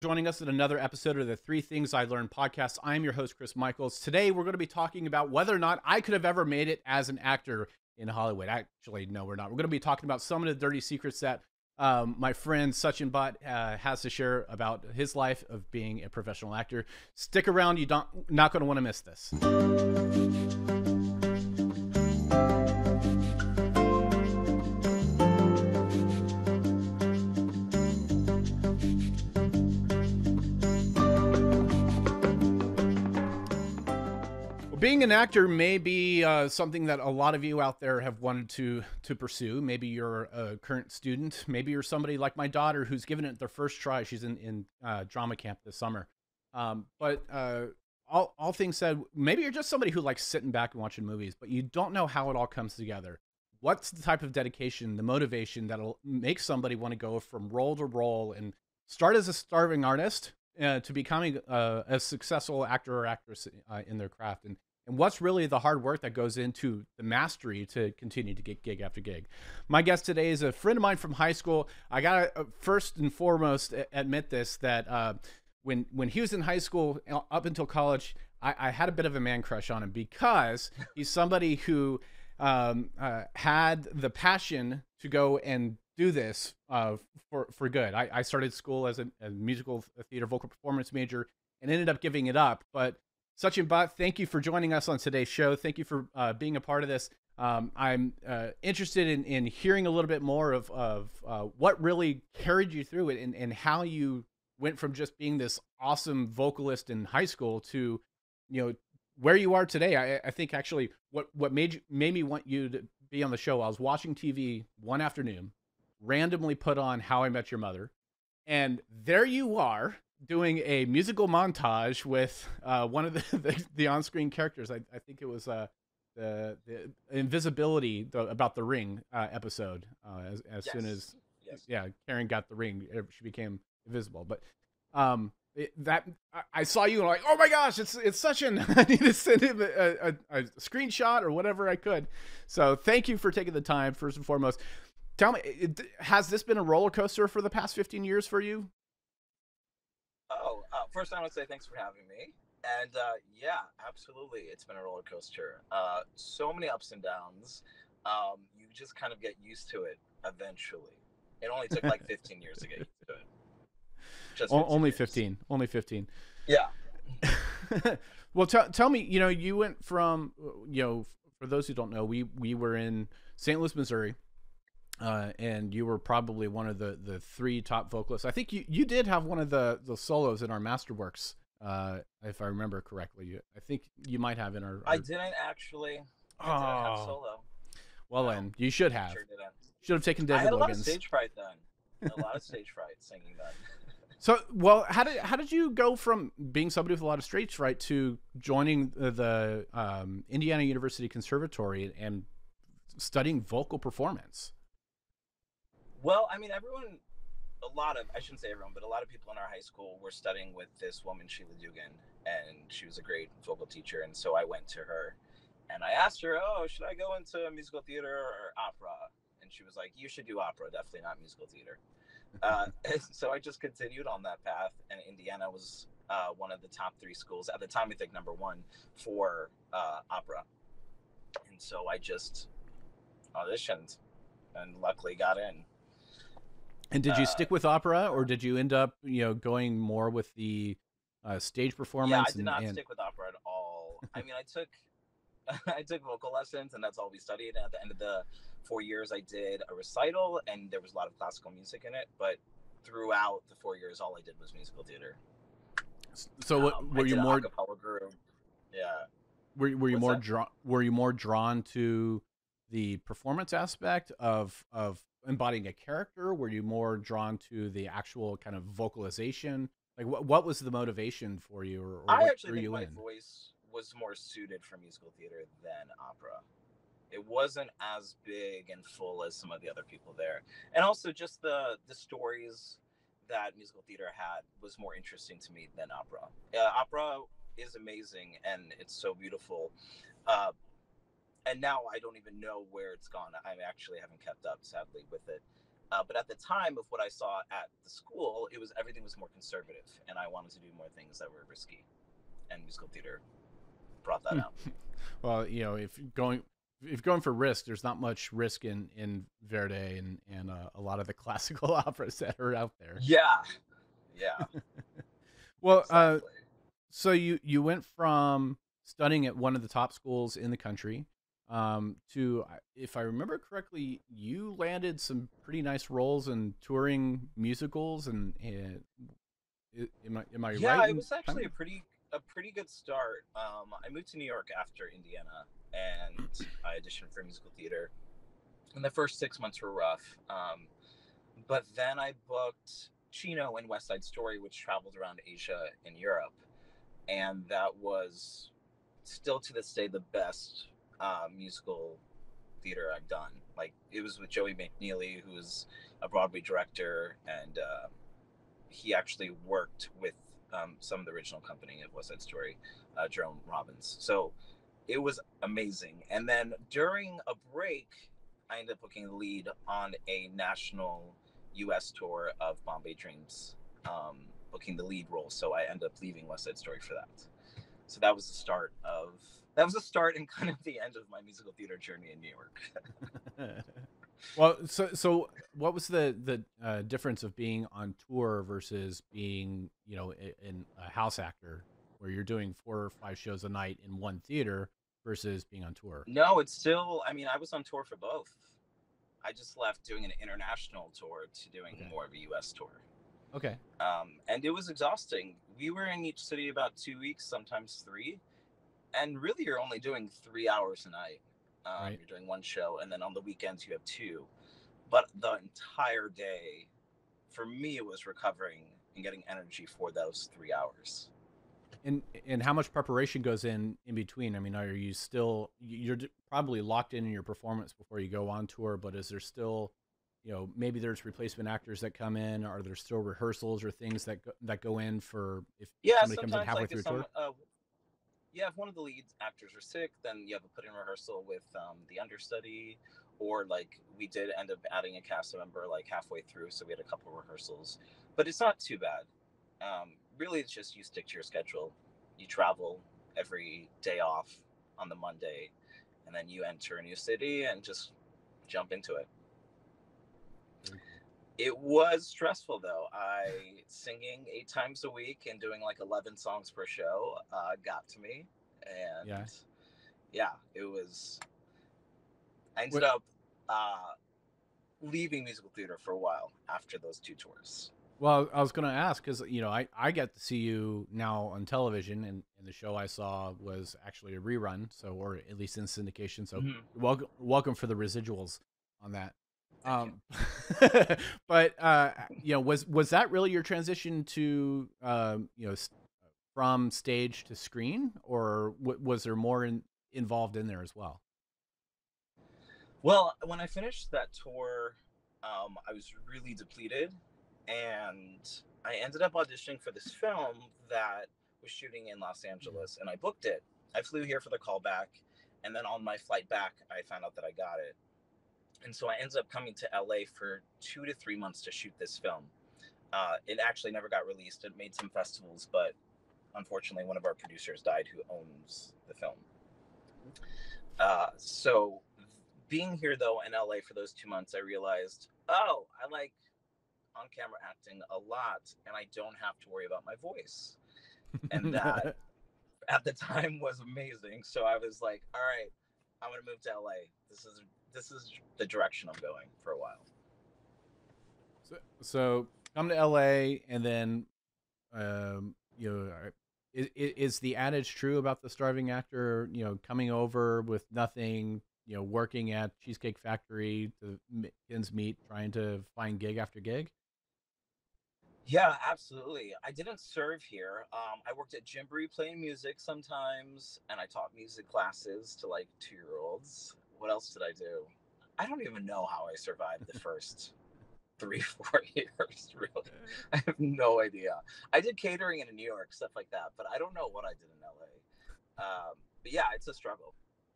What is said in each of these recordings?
Joining us in another episode of the Three Things I Learned podcast. I'm your host, Chris Michaels. Today, we're going to be talking about whether or not I could have ever made it as an actor in Hollywood. Actually, no, we're not. We're going to be talking about some of the dirty secrets that my friend Sachin Bhatt has to share about his life of being a professional actor. Stick around. You're not going to want to miss this. Being an actor may be something that a lot of you out there have wanted to pursue. Maybe you're a current student. Maybe you're somebody like my daughter who's given it their first try. She's in drama camp this summer. But all things said, maybe you're just somebody who likes sitting back and watching movies, but you don't know how it all comes together. What's the type of dedication, the motivation that'll make somebody want to go from role to role and start as a starving artist to becoming a successful actor or actress in their craft? And what's really the hard work that goes into the mastery to continue to get gig after gig. My guest today is a friend of mine from high school. I got to first and foremost admit this, that when he was in high school up until college, I had a bit of a man crush on him because he's somebody who had the passion to go and do this for good. I started school as a musical theater vocal performance major and ended up giving it up. But Sachin Bhatt, thank you for joining us on today's show. Thank you for being a part of this. I'm interested in hearing a little bit more of what really carried you through it and how you went from just being this awesome vocalist in high school to, where you are today. I think actually what made me want you to be on the show. I was watching TV one afternoon, randomly put on How I Met Your Mother, and there you are doing a musical montage with one of the on-screen characters. I think it was the invisibility about the ring episode. As yes. Soon as Karen got the ring, she became invisible. But I saw you and I'm like, oh my gosh, it's Sachin. I need to send him a screenshot or whatever I could. So thank you for taking the time, first and foremost. Tell me, has this been a roller coaster for the past 15 years for you? First, I want to say thanks for having me. And yeah, absolutely. It's been a roller coaster. So many ups and downs. You just kind of get used to it eventually. It only took like 15 years to get used to it. Just only 15. Only 15. Yeah. Well, tell me, you went from, for those who don't know, we were in St. Louis, Missouri. And you were probably one of the three top vocalists. I think you did have one of the solos in our Masterworks, if I remember correctly. I think you might have in our... I didn't actually. I didn't have solo. Well, then you should have. Sure didn't. Should have taken David I had Logan's. A lot of stage fright then. A lot of stage fright singing that. So, well, how did you go from being somebody with a lot of stage fright to joining the Indiana University Conservatory and studying vocal performance? Well, I mean, I shouldn't say everyone, but a lot of people in our high school were studying with this woman, Sheila Dugan, and she was a great vocal teacher. And so I went to her and I asked her, oh, should I go into musical theater or opera? And she was like, you should do opera, definitely not musical theater. So I just continued on that path, and Indiana was one of the top three schools at the time, I think number one for opera. And so I just auditioned and luckily got in. And did you stick with opera, or did you end up, going more with the stage performance? Yeah, I did not stick with opera at all. I mean, I took vocal lessons, and that's all we studied. And at the end of the 4 years, I did a recital, and there was a lot of classical music in it. But throughout the 4 years, all I did was musical theater. So, were you more? Acapella group. Yeah. Were you more drawn to the performance aspect of embodying a character? Were you more drawn to the actual kind of vocalization? Like, what was the motivation for you, or I what actually drew think you my in? voice was more suited for musical theater than opera. It wasn't as big and full as some of the other people there, and also just the stories that musical theater had was more interesting to me than opera. Opera is amazing and it's so beautiful. And now I don't even know where it's gone. I actually haven't kept up, sadly, with it. But at the time of what I saw at the school, everything was more conservative, and I wanted to do more things that were risky, and musical theater brought that out. Well, if you're going for risk, there's not much risk in Verdi and a lot of the classical operas that are out there. Yeah, yeah, Well, exactly. so you went from studying at one of the top schools in the country to, if I remember correctly, you landed some pretty nice roles in touring musicals, and am I Yeah, right it in was actually timing? a pretty good start. I moved to New York after Indiana, and I auditioned for musical theater. And the first 6 months were rough, but then I booked Chino and West Side Story, which traveled around Asia and Europe, and that was still to this day the best musical theater I've done. Like, it was with Joey McNeely, who's a Broadway director, and he actually worked with some of the original company of West Side Story, Jerome Robbins. So it was amazing. And then during a break, I ended up booking the lead on a national U.S. tour of Bombay Dreams, booking the lead role. So I ended up leaving West Side Story for that. So that was the start and kind of the end of my musical theater journey in New York. Well, so what was the difference of being on tour versus being, in a house actor where you're doing 4 or 5 shows a night in one theater versus being on tour? No, it's still, I mean, I was on tour for both. I just left doing an international tour to doing Okay. more of a US tour. Okay. And it was exhausting. We were in each city about 2 weeks, sometimes three. And really, you're only doing 3 hours a night. Right. You're doing one show, and then on the weekends, you have two. But the entire day, for me, it was recovering and getting energy for those 3 hours. And how much preparation goes in between? I mean, are you still probably locked in your performance before you go on tour, but is there still, maybe there's replacement actors that come in? Are there still rehearsals or things that go in for if Yeah, somebody comes in sometimes, halfway like, through a tour? if one of the lead actors are sick, then you have a put-in rehearsal with the understudy, or like we did end up adding a cast member like halfway through, so we had a couple rehearsals, but it's not too bad. Really, it's just you stick to your schedule. You travel every day off on the Monday, and then you enter a new city and just jump into it. Very cool. It was stressful though. I Singing 8 times a week and doing like 11 songs per show got to me, Yeah. and yeah, it was. I ended What? up uh, leaving musical theater for a while after those two tours. Well, I was going to ask because I get to see you now on television, and the show I saw was actually a rerun, so or at least in syndication. So Mm-hmm. welcome for the residuals on that. Thank you. Um, but was that really your transition to from stage to screen, or was there more involved in there as well? Well, when I finished that tour, I was really depleted, and I ended up auditioning for this film that was shooting in Los Angeles, and I booked it. I flew here for the callback, and then on my flight back, I found out that I got it. And so I ended up coming to LA for 2 to 3 months to shoot this film. It actually never got released. It made some festivals, but unfortunately, one of our producers died who owns the film. So being here though in LA for those 2 months, I realized, oh, I like on camera acting a lot, and I don't have to worry about my voice. And that at the time was amazing. So I was like, all right, I'm gonna move to LA. This is the direction I'm going for a while. So come to LA, and then um, you know, is the adage true about the starving actor? Coming over with nothing, working at Cheesecake Factory to ends meet, trying to find gig after gig. Yeah, absolutely. I didn't serve here. I worked at Gymboree playing music sometimes, and I taught music classes to like 2-year-olds. What else did I do? I don't even know how I survived the first 3, 4 years, really. I have no idea. I did catering in New York, stuff like that, but I don't know what I did in LA. But yeah, it's a struggle,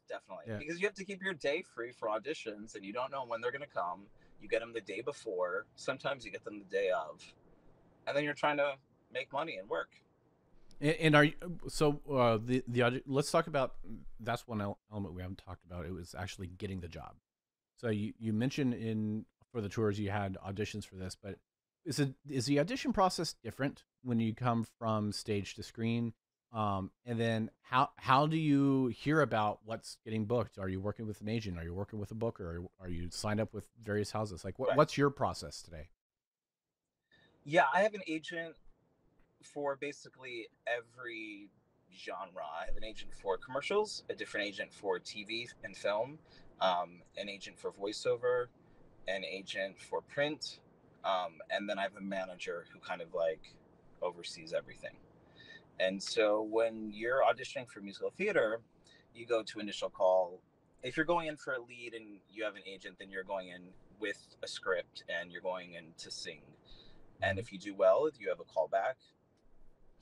definitely, Yeah. because you have to keep your day free for auditions, and you don't know when they're going to come. You get them the day before. Sometimes you get them the day of, and then you're trying to make money and work. And are you, so let's talk about that's one element we haven't talked about. It was actually getting the job. So you mentioned in for the tours you had auditions for this, but is the audition process different when you come from stage to screen? And then how do you hear about what's getting booked? Are you working with an agent? Are you working with a booker? Or are you signed up with various houses? Like Right. what's your process today? Yeah, I have an agent for basically every genre. I have an agent for commercials, a different agent for TV and film, an agent for voiceover, an agent for print, and then I have a manager who kind of like oversees everything. And so when you're auditioning for musical theater, you go to initial call. If you're going in for a lead and you have an agent, then you're going in with a script and you're going in to sing. And if you do well, if you have a callback,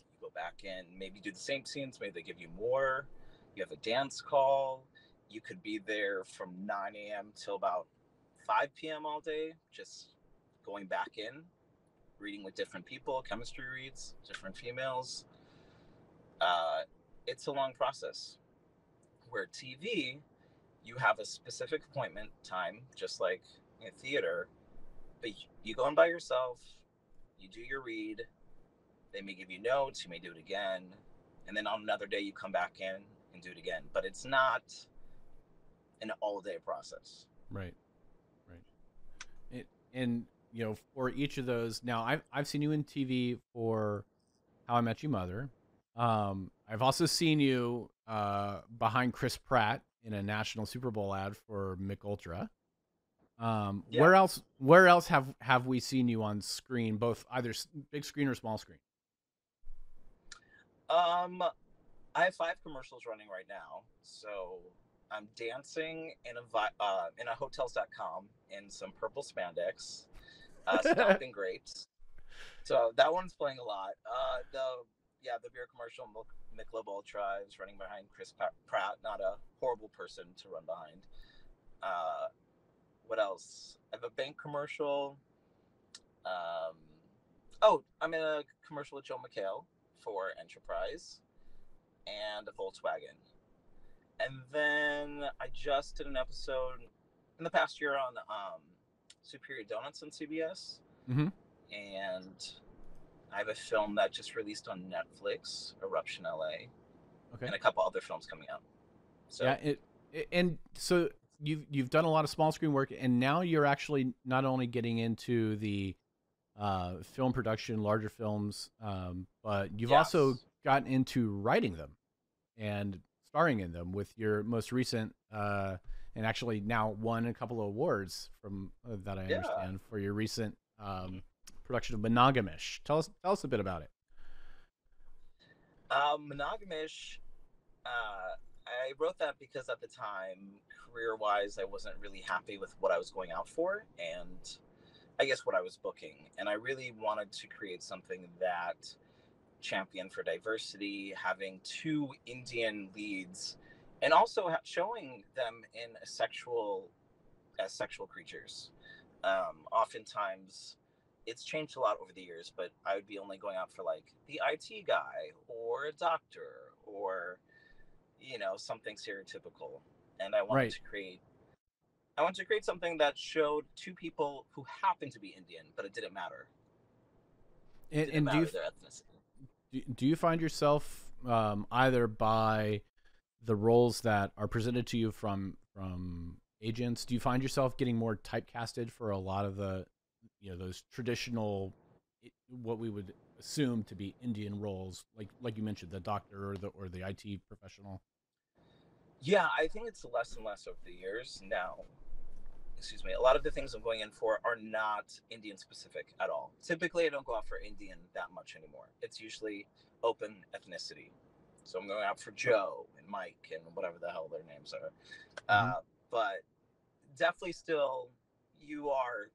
you go back in, maybe do the same scenes, maybe they give you more. You have a dance call. You could be there from 9 a.m. till about 5 p.m. all day, just going back in, reading with different people, chemistry reads, different females. Uh, it's a long process. Where TV, you have a specific appointment time, just like in theater, but you go in by yourself, you do your read, they may give you notes, you may do it again, and then on another day you come back in and do it again. But it's not an all-day process. Right, right. And for each of those, now I've seen you in TV for How I Met Your Mother. I've also seen you behind Chris Pratt in a national Super Bowl ad for Mick Ultra. Yeah. Where else have we seen you on screen, both either big screen or small screen? I have 5 commercials running right now, so I'm dancing in a hotels.com in some purple spandex, stomping grapes. So that one's playing a lot. The beer commercial, Michelob Ultra, I was running behind Chris Pratt, not a horrible person to run behind. Uh, what else? I have a bank commercial. Um, I'm in a commercial with Joe McHale for Enterprise and a Volkswagen. And then I just did an episode in the past year on Superior Donuts on CBS. Mm-hmm. And I have a film that just released on Netflix, Eruption LA, Okay. and a couple other films coming out. So yeah, and so you've done a lot of small screen work, and now you're actually not only getting into the film production, larger films, but you've also yes. gotten into writing them and starring in them with your most recent, and actually now won a couple of awards from that I understand for your recent production of Monogamish. Tell us a bit about it. Monogamish, I wrote that because at the time, career-wise, I wasn't really happy with what I was going out for, and I guess what I was booking. And I really wanted to create something that championed for diversity, having 2 Indian leads, and also showing them in as sexual creatures. Oftentimes, it's changed a lot over the years, but I would be only going out for like the IT guy or a doctor or something stereotypical. And Right. I wanted to create something that showed 2 people who happened to be Indian, but it didn't matter. It didn't And matter their ethnicity. do you find yourself either by the roles that are presented to you from agents, do you find yourself getting more typecasted for a lot of the those traditional, what we would assume to be Indian roles, like you mentioned, the doctor or the IT professional? Yeah, I think it's less and less over the years now. Excuse me. A lot of the things I'm going in for are not Indian specific at all. Typically, I don't go out for Indian that much anymore. It's usually open ethnicity. So I'm going out for Joe and Mike and whatever the hell their names are. Mm-hmm. But definitely still, you are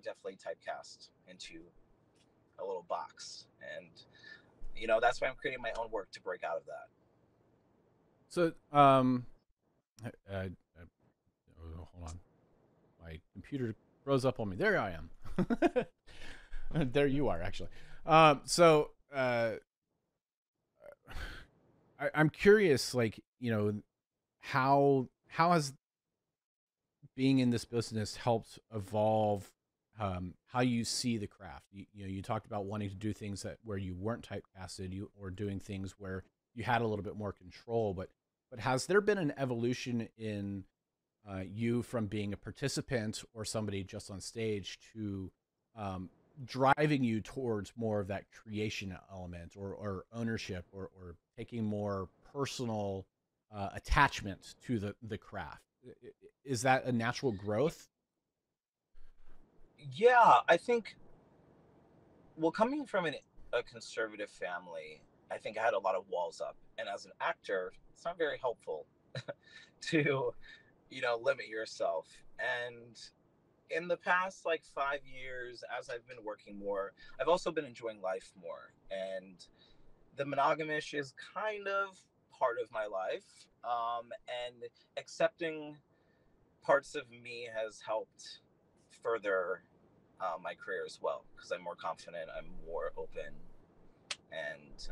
definitely typecast into a little box, and that's why I'm creating my own work to break out of that. So hold on, my computer froze up on me. There I am. There you are, actually. So I'm curious, like, how has being in this business helped evolve how you see the craft? You talked about wanting to do things that where you weren't typecasted, or doing things where you had a little bit more control. But has there been an evolution in you from being a participant or somebody just on stage to driving you towards more of that creation element, or ownership, or taking more personal attachment to the craft? Is that a natural growth? Yeah, I think, well, coming from a conservative family, I think I had a lot of walls up. And as an actor, it's not very helpful to, limit yourself. And in the past, like 5 years, as I've been working more, I've also been enjoying life more. And the monogamish is kind of part of my life. And accepting parts of me has helped further my career as well, because I'm more confident, I'm more open, and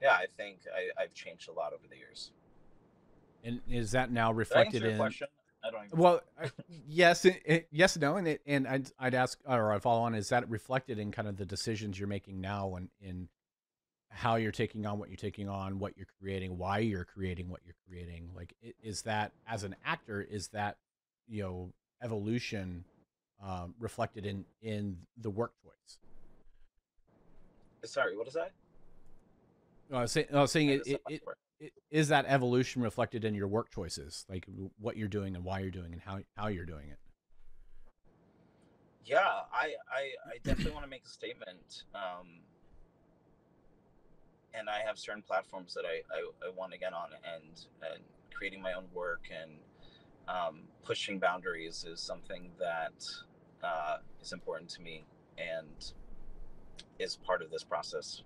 yeah, I think I've changed a lot over the years. And is that now Did I answer reflected your in? question? I don't even Well, yes, yes, no, and I'd ask, or I'd follow on. Is that reflected in kind of the decisions you're making now, and in how you're taking on what you're taking on, what you're creating, why you're creating what you're creating? Like, is that, as an actor, is that evolution reflected in the work choice? Sorry, what is that? I was saying I missed that last part. is that evolution reflected in your work choices, like what you're doing and why you're doing and how you're doing it? Yeah, I definitely want to make a statement, and I have certain platforms that I want to get on, and creating my own work, and pushing boundaries is something that is important to me, and is part of this process.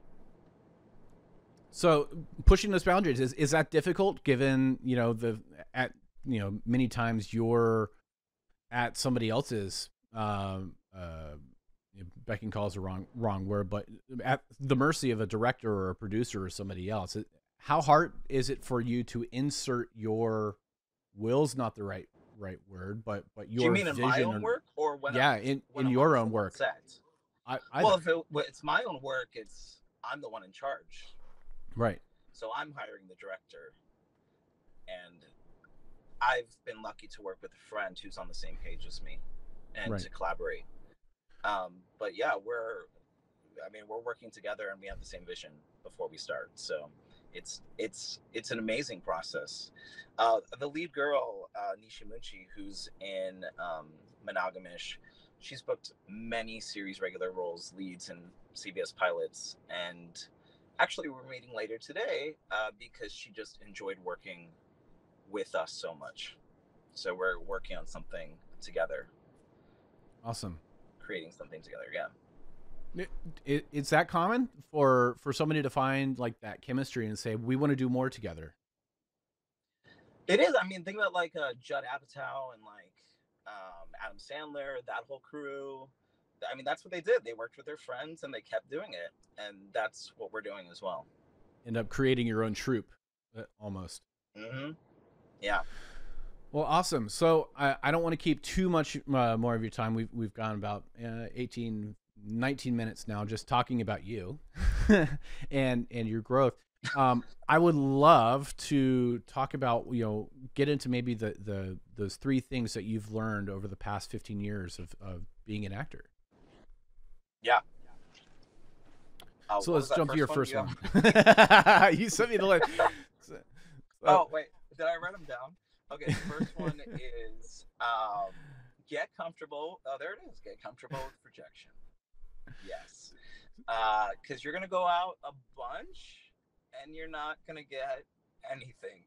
So pushing those boundaries, is that difficult, given many times you're at somebody else's beck and call is a wrong word, but at the mercy of a director or a producer or somebody else. How hard is it for you to insert your will's not the right word, but Do you your mean in my vision? own work, or when Yeah, when in I'm on your a own full work. set? Well, Either. if it's my own work, I'm the one in charge. Right. So I'm hiring the director, and I've been lucky to work with a friend who's on the same page as me, and Right. to collaborate. But yeah, we're working together, and we have the same vision before we start. So it's an amazing process. The lead girl, Nishimunchi, who's in Monogamish, she's booked many series regular roles, leads, and CBS pilots. And actually, we're meeting later today because she just enjoyed working with us so much. So we're working on something together. Awesome. Creating something together. Yeah. It's that common for somebody to find like that chemistry and say, we want to do more together? It is. I mean, think about like Judd Apatow and like Adam Sandler, that whole crew. I mean, that's what they did. They worked with their friends and they kept doing it, and that's what we're doing as well. End up creating your own troupe, almost. Mm-hmm. Yeah. Well, awesome. So I don't want to keep too much more of your time. We've gone about 18, 19 minutes now just talking about you and your growth. I would love to talk about, get into maybe those three things that you've learned over the past 15 years of being an actor. Yeah. So let's jump to your first one. You sent me the list. Oh, wait. Did I write them down? Okay, the first one is get comfortable. Oh, there it is. Get comfortable with projection. Yes. Because you're going to go out a bunch and you're not going to get anything.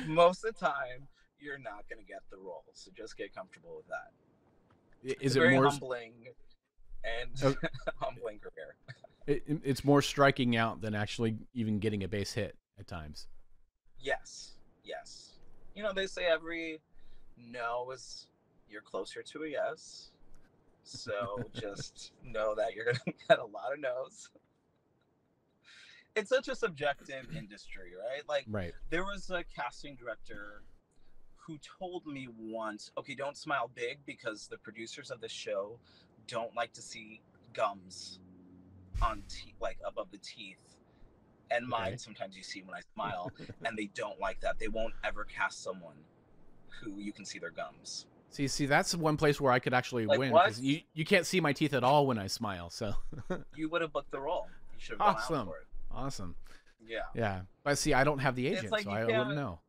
Most of the time, you're not going to get the role. So just get comfortable with that. Is it's it very more humbling and humbling career? It's more striking out than actually even getting a base hit at times. Yes. you know, they say every no is you're closer to a yes. So just know that you're going to get a lot of no's. It's such a subjective industry, right? Like, Right. there was a casting director who told me once, okay, don't smile big because the producers of the show don't like to see gums on like above the teeth. And mine, Okay. sometimes you see when I smile, and they don't like that. They won't ever cast someone who you can see their gums. See, that's one place where I could actually Like, win, what? because you can't see my teeth at all when I smile. So You would have booked the role. You should have gone out awesome, for it. awesome. Yeah. Yeah, but see, I don't have the It's agent, like so I wouldn't know.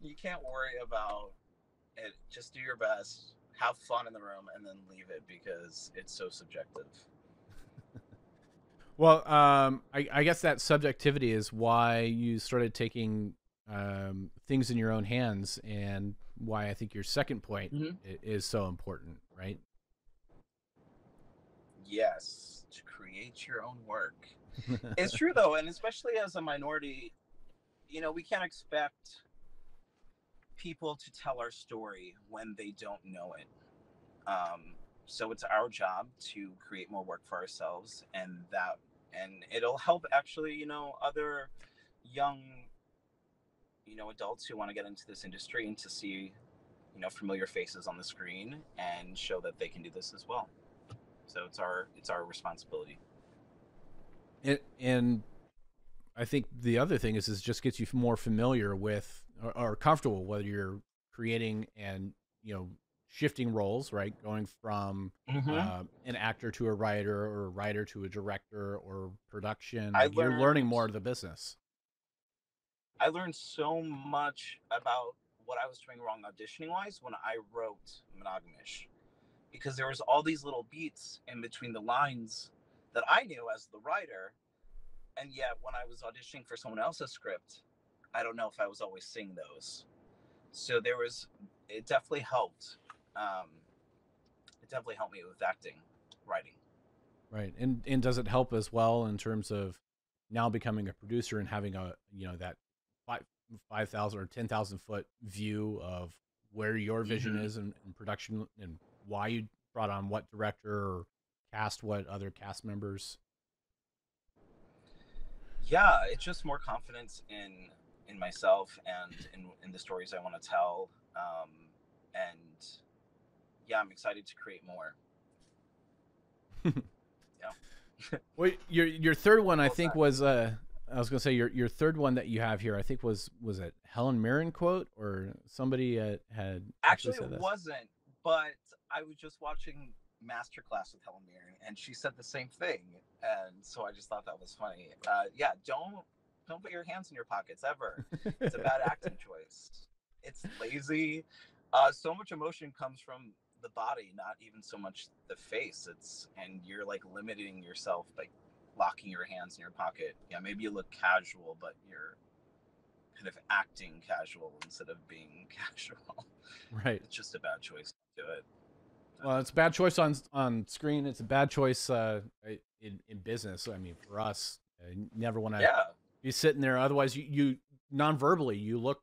you can't worry about it. Just do your best, have fun in the room, and then leave it because it's so subjective. Well, I guess that subjectivity is why you started taking things in your own hands, and why I think your second point is so important, right? Yes, to create your own work. It's true though, and especially as a minority, you know, we can't expect people to tell our story when they don't know it. So it's our job to create more work for ourselves, and it'll help actually, you know, other young, you know, adults who want to get into this industry and to see, you know, familiar faces on the screen and show that they can do this as well. So it's our responsibility. And I think the other thing is just gets you more familiar with, or comfortable, whether you're creating and, you know, shifting roles, right? Going from an actor to a writer, or a writer to a director, or production. Like, you're learning more of the business. I learned so much about what I was doing wrong auditioning wise when I wrote Monogamish, because there was all these little beats in between the lines that I knew as the writer, and yet when I was auditioning for someone else's script, I don't know if I was always seeing those. So it definitely helped. It definitely helped me with acting, writing. Right. And does it help as well in terms of now becoming a producer and having a, you know, that 5,000 or 10,000 foot view of where your vision is in production, and why you brought on what director, or cast what other cast members? Yeah, it's just more confidence in myself and in the stories I want to tell. And yeah, I'm excited to create more. Yeah. Well, your third one, I think, was I was gonna say your third one that you have here, I think was it Helen Mirren quote, or somebody had Actually said it this? wasn't, but I was just watching Masterclass with Helen Mirren, and she said the same thing, and so I just thought that was funny. Yeah, don't put your hands in your pockets ever. It's a bad acting choice. It's lazy. So much emotion comes from the body, not even so much the face. And you're like limiting yourself by locking your hands in your pocket. Yeah, maybe you look casual, but you're kind of acting casual instead of being casual. Right. It's just a bad choice to do it. Well, it's a bad choice on screen. It's a bad choice in business. I mean, for us, you never want to be sitting there. Otherwise, you non-verbally, you look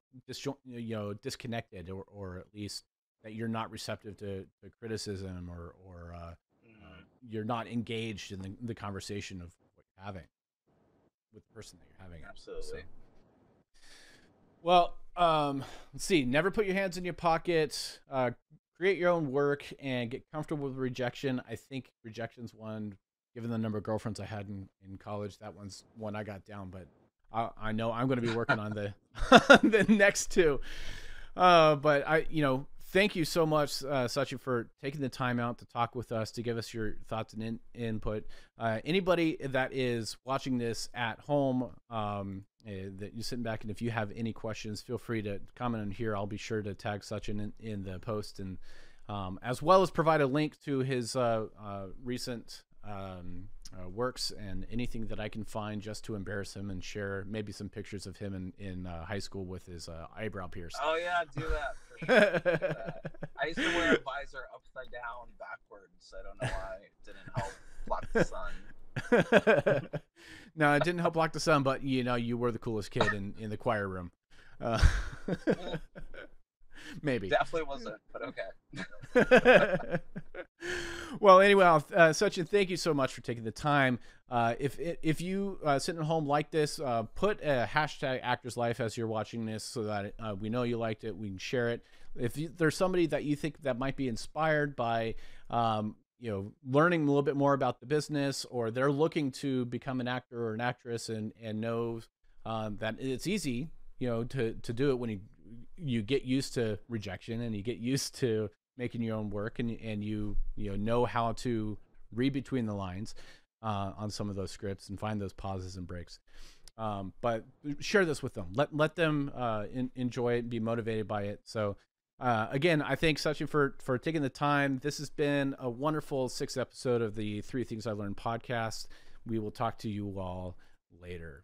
disconnected, or at least that you're not receptive to criticism, or you're not engaged in the conversation of what you're having with the person that you're having. Absolutely. So. Well, let's see. Never put your hands in your pocket. Create your own work and get comfortable with rejection. I think rejection's one, given the number of girlfriends I had in college, that one's one I got down. But I know I'm going to be working on the next two. But thank you so much, Sachin, for taking the time out to talk with us, to give us your thoughts and input. Anybody that is watching this at home, that you're sitting back, and if you have any questions, feel free to comment on here. I'll be sure to tag Sachin in the post, and as well as provide a link to his recent works, and anything that I can find just to embarrass him, and share maybe some pictures of him in high school with his eyebrow pierced. Oh yeah, do that for sure. Do that. I used to wear a visor upside down backwards. I don't know why it didn't help block the sun. No, it didn't help block the sun, but you were the coolest kid in the choir room. Uh, maybe. Definitely wasn't, but okay. Well, anyway, Sachin, thank you so much for taking the time. If you sitting at home like this, put a hashtag Actors Life as you're watching this, so that we know you liked it. We can share it. If there's somebody that you think that might be inspired by, learning a little bit more about the business, or they're looking to become an actor or an actress, and knows that it's easy, to do it when you get used to rejection, and you get used to making your own work, and you know how to read between the lines on some of those scripts and find those pauses and breaks. But share this with them. Let them enjoy it and be motivated by it. So again, I thank Sachin for taking the time. This has been a wonderful 6th episode of the 3 Things I Learned podcast. We will talk to you all later.